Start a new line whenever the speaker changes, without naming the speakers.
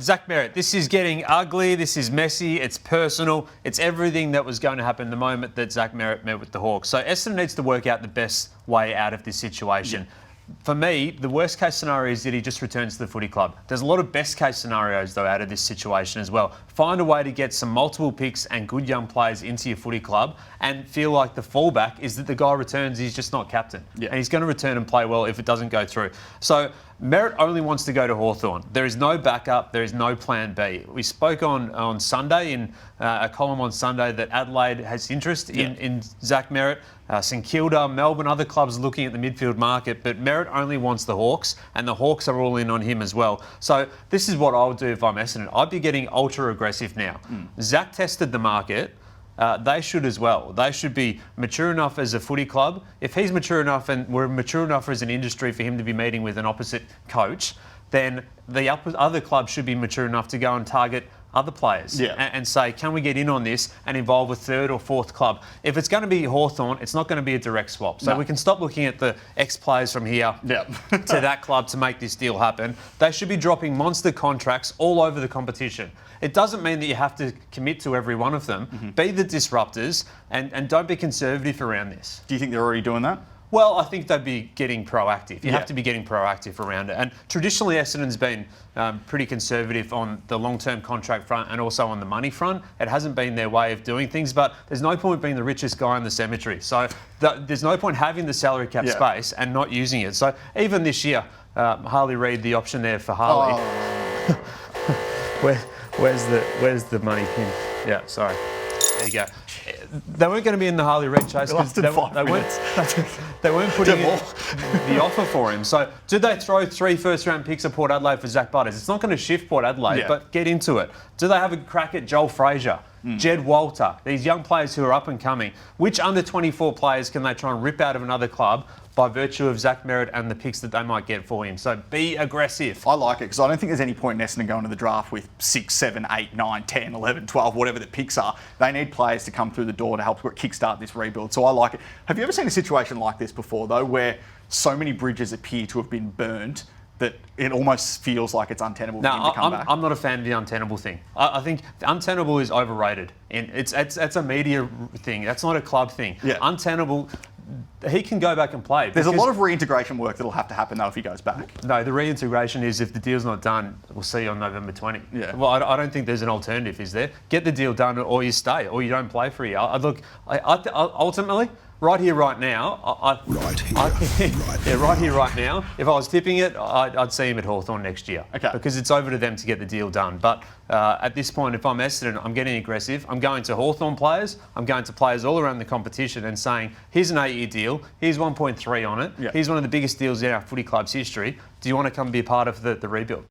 Zach Merrett, this is getting ugly, this is messy, it's personal, it's everything that was going to happen the moment that Zach Merrett met with the Hawks. So Essendon needs to work out the best way out of this situation. Yeah. For me, the worst case scenario is that he just returns to the footy club. There's a lot of best case scenarios, though, out of this situation as well. Find a way to get some multiple picks and good young players into your footy club and feel like the fallback is that the guy returns, he's just not captain. Yeah. And he's going to return and play well if it doesn't go through. So Merrett only wants to go to Hawthorn. There is no backup. There is no plan B. We spoke on Sunday in a column on Sunday that Adelaide has interest in Zach Merrett. St Kilda, Melbourne, other clubs looking at the midfield market, but Merrett only wants the Hawks, and the Hawks are all in on him as well. So this is what I would do if I'm Essendon. I'd be getting ultra aggressive now. Zach tested the market. They should as well. They should be mature enough as a footy club. If he's mature enough and we're mature enough as an industry for him to be meeting with an opposite coach, then the other club should be mature enough to go and target other players and say, can we get in on this and involve a third or fourth club? If it's going to be Hawthorn, it's not going to be a direct swap. So we can stop looking at the ex-players from here to that club to make this deal happen. They should be dropping monster contracts all over the competition. It doesn't mean that you have to commit to every one of them. Be the disruptors and don't be conservative around this.
Do you think they're already doing that?
Well, I think they'd be getting proactive. You have to be getting proactive around it. And traditionally, Essendon's been pretty conservative on the long-term contract front and also on the money front. It hasn't been their way of doing things, but there's no point being the richest guy in the cemetery. So there's no point having the salary cap space and not using it. So even this year, Harley Reid, the option there for Harley. Where's the money pin? Yeah, sorry. There you go. They weren't going to be in the Harley Reid chase because they weren't putting in the offer for him. So did they throw 3 first-round picks at Port Adelaide for Zach Butters? It's not going to shift Port Adelaide, but get into it. Do they have a crack at Joel Frazier, Jed Walter, these young players who are up and coming? Which under-24 players can they try and rip out of another club by virtue of Zach Merrett and the picks that they might get for him? So be aggressive.
I like it because I don't think there's any point in Essendon going to the draft with 6, 7, 8, 9, 10, 11, 12, whatever the picks are. They need players to come through the door to help kickstart this rebuild. So I like it. Have you ever seen a situation like this before, though, where so many bridges appear to have been burnt that it almost feels like it's untenable for him to come back?
I'm not a fan of the untenable thing. I think untenable is overrated. And it's a media thing. That's not a club thing. Untenable, he can go back and play.
There's a lot of reintegration work that'll have to happen, though, if he goes back.
No, the reintegration is if the deal's not done, we'll see you on November 20. Yeah. Well, I don't think there's an alternative, is there? Get the deal done or you stay, or you don't play for a year. Ultimately, right here, right now, right here, right now, if I was tipping it, I'd see him at Hawthorn next year. Okay. Because it's over to them to get the deal done. But at this point, if I'm Essendon, I'm getting aggressive. I'm going to Hawthorn players. I'm going to players all around the competition and saying, here's an 8-year deal. Here's 1.3 on it. Here's one of the biggest deals in our footy club's history. Do you want to come be a part of the rebuild?